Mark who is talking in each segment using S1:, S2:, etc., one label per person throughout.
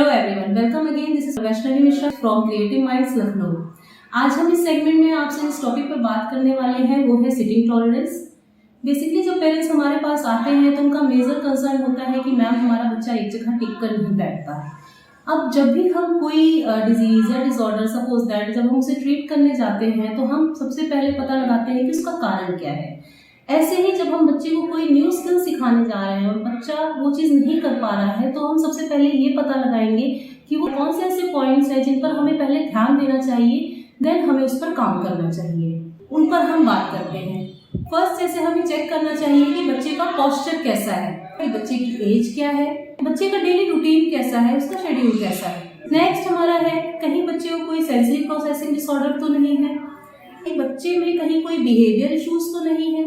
S1: Hello everyone, welcome again. This is Vaishnavi Mishra from creative minds Lucknow. आज हम इस सेगमेंट में आपसे इस टॉपिक पर बात करने वाले हैं, वो है सिटिंग टॉलरेंस। बेसिकली जब पेरेंट्स हमारे पास आते हैं तो उनका मेजर कंसर्न होता है कि मैम हमारा बच्चा एक जगह टिक कर नहीं बैठता है। अब जब भी हम कोई डिजीज या डिसऑर्डर, सपोज दैट, जब हम उसे ट्रीट करने जाते हैं तो हम सबसे पहले पता लगाते हैं कि उसका कारण क्या है। ऐसे ही जब हम बच्चे को कोई न्यू स्किल सिखाने जा रहे हैं और बच्चा वो चीज़ नहीं कर पा रहा है, तो हम सबसे पहले ये पता लगाएंगे कि वो कौन से ऐसे पॉइंट्स हैं जिन पर हमें पहले ध्यान देना चाहिए, देन हमें उस पर काम करना चाहिए। उन पर हम बात करते हैं। फर्स्ट, जैसे हमें चेक करना चाहिए कि बच्चे का पोस्चर कैसा है, कि बच्चे की एज क्या है, बच्चे का डेली रूटीन कैसा है, उसका शेड्यूल कैसा है। नेक्स्ट हमारा है, कहीं बच्चे को कोई सेंसरी प्रोसेसिंग डिसऑर्डर तो नहीं है, कि बच्चे में कहीं कोई बिहेवियर इश्यूज तो नहीं है।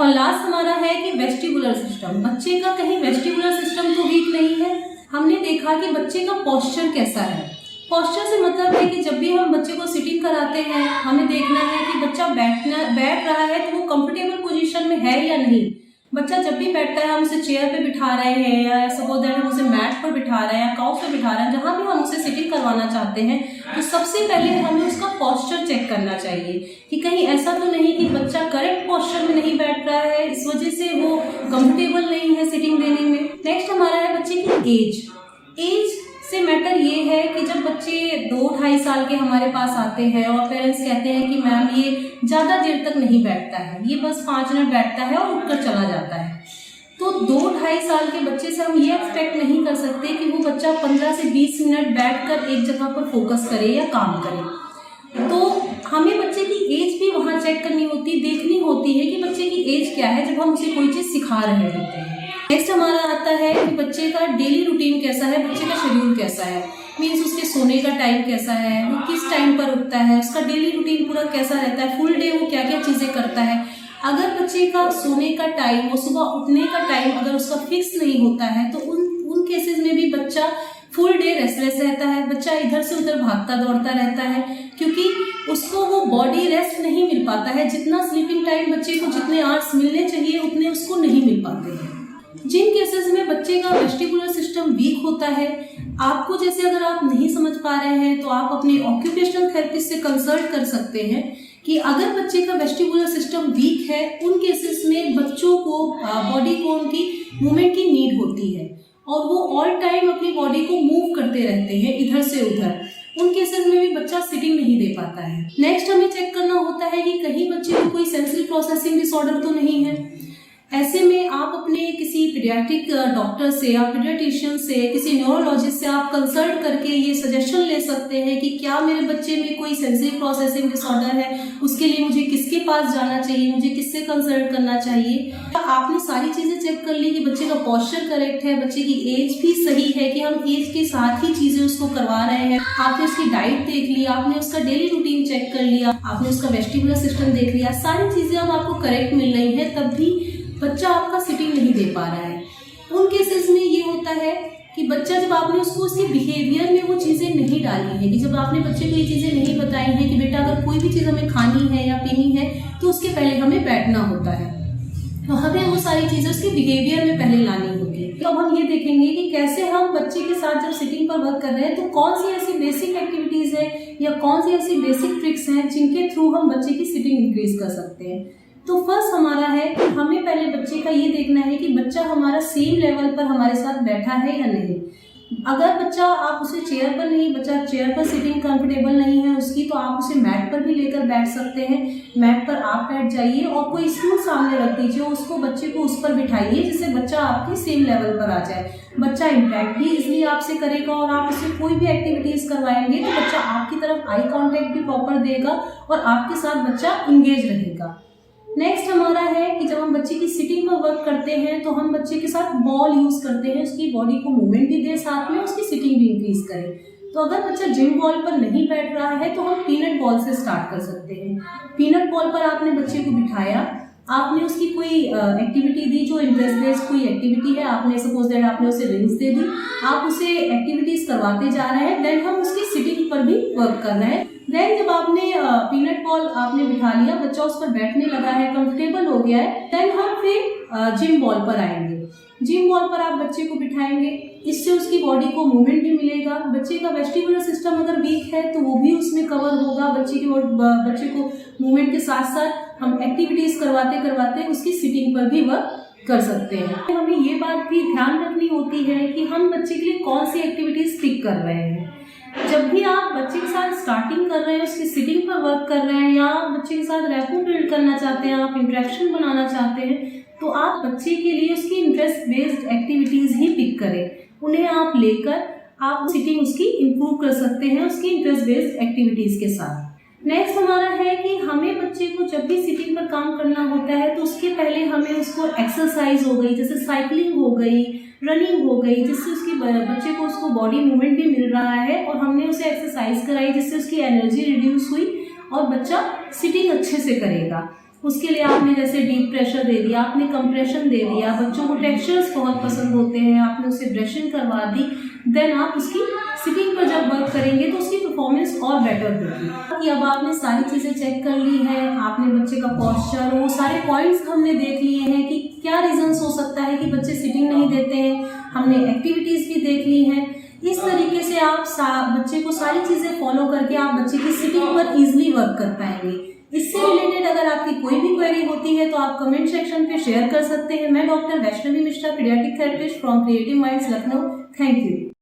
S1: और लास्ट हमारा है कि वेस्टिबुलर सिस्टम, बच्चे का कहीं वेस्टिबुलर सिस्टम तो वीक नहीं है। हमने देखा कि बच्चे का पोस्चर कैसा है। पोस्चर से मतलब है कि जब भी हम बच्चे को सिटिंग कराते हैं, हमें देखना है कि बच्चा बैठ रहा है तो वो कंफर्टेबल पोजीशन में है या नहीं। बच्चा जब भी बैठता है, हम उसे चेयर पे बिठा रहे हैं या सपोज दैट हम उसे मैट पर बिठा रहे हैं या काउच पे बिठा रहे हैं, जहाँ भी हम उसे सिटिंग करवाना चाहते हैं, तो सबसे पहले हमें उसका पोस्चर चेक करना चाहिए कि कहीं ऐसा तो नहीं कि बच्चा करेक्ट पोस्चर में नहीं बैठ रहा है, इस वजह से वो कंफर्टेबल नहीं है सिटिंग देने में। नेक्स्ट हमारा है बच्चे की एज। एज से मैटर ये है कि जब बच्चे 2-2.5 साल के हमारे पास आते हैं और पेरेंट्स कहते हैं कि मैम ये ज़्यादा देर तक नहीं बैठता है, ये बस 5 मिनट बैठता है और उठकर चला जाता है, तो 2-2.5 साल के बच्चे से हम ये एक्सपेक्ट नहीं कर सकते कि वो बच्चा 15 से 20 मिनट बैठकर एक जगह पर फोकस करे या काम करे। तो हमें बच्चे की एज भी वहाँ चेक करनी होती, देखनी होती है कि बच्चे की एज क्या है जब हम उसे कोई चीज़ सिखा रहे होते हैं। नेक्स्ट हमारा आता है कि बच्चे का डेली रूटीन कैसा है, बच्चे का शेड्यूल कैसा है, मीन्स उसके सोने का टाइम कैसा है, वो किस टाइम पर उठता है, उसका डेली रूटीन पूरा कैसा रहता है, फुल डे वो क्या क्या चीज़ें करता है। अगर बच्चे का सोने का टाइम और सुबह उठने का टाइम अगर उसका फिक्स नहीं होता है, तो उन केसेस में भी बच्चा फुल डे रेस्टलेस रहता है, बच्चा इधर से उधर भागता दौड़ता रहता है, क्योंकि उसको वो बॉडी रेस्ट नहीं मिल पाता है। जितना स्लीपिंग टाइम बच्चे को जितने आवर्स मिलने चाहिए उतने उसको नहीं मिल पाते हैं। जिन केसेस में बच्चे का वेस्टिबुलर सिस्टम वीक होता है, आपको जैसे अगर आप नहीं समझ पा रहे हैं तो आप अपने ऑक्यूपेशनल थेरेपिस्ट से कंसल्ट कर सकते हैं कि अगर बच्चे का वेस्टिबुलर सिस्टम वीक है, उन केसेस में बच्चों को बॉडी को उनकी मूवमेंट की नीड होती है और वो ऑल टाइम अपनी बॉडी को मूव करते रहते हैं इधर से उधर। उन केसेस में भी बच्चा सिटिंग नहीं दे पाता है। नेक्स्ट हमें चेक करना होता है कि कहीं बच्चे को कोई सेंसरी प्रोसेसिंग डिसऑर्डर तो नहीं है। ऐसे में आप अपने किसी पीडियाट्रिक डॉक्टर से या पीडियाट्रिशियन से, किसी न्यूरोलॉजिस्ट से आप कंसल्ट करके ये सजेशन ले सकते हैं कि क्या मेरे बच्चे में कोई सेंसरी प्रोसेसिंग डिसऑर्डर है, उसके लिए मुझे किसके पास जाना चाहिए, मुझे किससे कंसल्ट करना चाहिए। आपने सारी चीज़ें चेक कर ली कि बच्चे का पोस्चर करेक्ट है, बच्चे की एज भी सही है कि हम एज के साथ ही चीज़ें उसको करवा रहे हैं, आपने उसकी डाइट देख ली, आपने उसका डेली रूटीन चेक कर लिया, आपने उसका वेस्टिबुलर सिस्टम देख लिया, सारी चीज़ें अब आपको करेक्ट मिल रही हैं, तब भी बच्चा आपका सिटिंग नहीं दे पा रहा है। उन केसेस में ये होता है कि बच्चा, जब आपने उसको उसके बिहेवियर में वो चीज़ें नहीं डाली है, कि जब आपने बच्चे को ये चीज़ें नहीं बताई हैं कि बेटा अगर कोई भी चीज़ हमें खानी है या पीनी है तो उसके पहले हमें बैठना होता है, तो हमें वो सारी चीज़ें उसके बिहेवियर में पहले लानी होगी। तो अब हम ये देखेंगे कि कैसे हम बच्चे के साथ जब सिटिंग पर वर्क कर रहे हैं तो कौन सी ऐसी बेसिक एक्टिविटीज़ है या कौन सी ऐसी बेसिक ट्रिक्स हैं जिनके थ्रू हम बच्चे की सिटिंग इंक्रीज कर सकते हैं। तो फर्स्ट हमारा है कि हमें पहले बच्चे का ये देखना है कि बच्चा हमारा सेम लेवल पर हमारे साथ बैठा है या नहीं। अगर बच्चा, आप उसे चेयर पर नहीं, बच्चा चेयर पर सिटिंग कंफर्टेबल नहीं है उसकी, तो आप उसे मैट पर भी लेकर बैठ सकते हैं। मैट पर आप बैठ जाइए और कोई स्टूल सामने रख दीजिए, उसको बच्चे को उस पर बिठाइए जिससे बच्चा आपके सेम लेवल पर आ जाए। बच्चा इंटरेक्ट भी इसलिए आपसे करेगा और आप उसे कोई भी एक्टिविटीज़ करवाएंगे तो बच्चा आपकी तरफ आई कॉन्टेक्ट भी प्रॉपर देगा और आपके साथ बच्चा इंगेज रहेगा। नेक्स्ट हमारा है कि जब हम बच्चे की सिटिंग पर वर्क करते हैं तो हम बच्चे के साथ बॉल यूज़ करते हैं, उसकी बॉडी को मूवमेंट भी दें, साथ में उसकी सिटिंग भी इंक्रीज करें। तो अगर बच्चा जिम बॉल पर नहीं बैठ रहा है तो हम पीनट बॉल से स्टार्ट कर सकते हैं। पीनट बॉल पर आपने बच्चे को बिठाया, आपने उसकी कोई एक्टिविटी दी जो इंटरेस्ट बेस्ड कोई एक्टिविटी है, आपने सपोज दैट आपने उसे रिंग्स दे दी, आप उसे एक्टिविटीज़ करवाते जा रहे हैं, देन हम उसकी सिटिंग पर भी वर्क कर रहे हैं। देन जब आपने पीनट बॉल आपने बिठा लिया, बच्चा उस पर बैठने लगा है, कंफर्टेबल हो गया है, देन हम फिर जिम बॉल पर आएंगे। जिम बॉल पर आप बच्चे को बिठाएंगे, इससे उसकी बॉडी को मूवमेंट भी मिलेगा। बच्चे का वेस्टिबुलर सिस्टम अगर वीक है तो वो भी उसमें कवर होगा। बच्चे को मूवमेंट के साथ साथ हम एक्टिविटीज करवाते करवाते उसकी सिटिंग पर भी वर्क कर सकते हैं। हमें ये बात भी ध्यान रखनी होती है कि हम बच्चे के लिए कौन सी एक्टिविटीज पिक कर रहे हैं। जब भी आप बच्चे के साथ स्टार्टिंग कर रहे हैं, उसकी सिटिंग पर वर्क कर रहे हैं, या बच्चे के साथ रैपो बिल्ड करना चाहते हैं, आप इंटरेक्शन बनाना चाहते हैं, तो आप बच्चे के लिए उसकी इंटरेस्ट बेस्ड एक्टिविटीज ही पिक करें। उन्हें आप लेकर आप सिटिंग उसकी इम्प्रूव कर सकते हैं उसकी इंटरेस्ट बेस्ड एक्टिविटीज के साथ। नेक्स्ट हमारा है कि हमें बच्चे को जब भी सिटिंग पर काम करना होता है तो उसके पहले हमें उसको एक्सरसाइज हो गई, जैसे साइकिलिंग हो गई, रनिंग हो गई, जिससे उसकी बच्चे को उसको बॉडी मूवमेंट भी मिल रहा है, और हमने उसे एक्सरसाइज कराई जिससे उसकी एनर्जी रिड्यूस हुई और बच्चा सिटिंग अच्छे से करेगा। उसके लिए आपने जैसे डीप प्रेशर दे दिया, आपने कंप्रेशन दे दिया, बच्चों को टेक्सचर्स बहुत पसंद होते हैं, आपने उसे ब्रशिंग करवा दी, देन आप उसकी सिटिंग पर जब वर्क करेंगे तो उसकी परफॉर्मेंस और बेटर होगी। अब आपने सारी चीज़ें चेक कर ली है, आपने बच्चे का पोस्चर, वो सारे पॉइंट्स हमने देख लिए हैं कि क्या रीजंस हो सकता है कि बच्चे सिटिंग नहीं देते हैं, हमने एक्टिविटीज़ भी देख ली हैं। इस तरीके से आप बच्चे को सारी चीज़ें फॉलो करके आप बच्चे की सिटिंग पर ईजिली वर्क कर पाएंगे। इससे रिलेटेड अगर आपकी कोई भी क्वेरी होती है तो आप कमेंट सेक्शन पे शेयर कर सकते हैं। मैं doctor Vaishnavi Mishra, paediatric therapist from creative minds Lucknow. Thank you.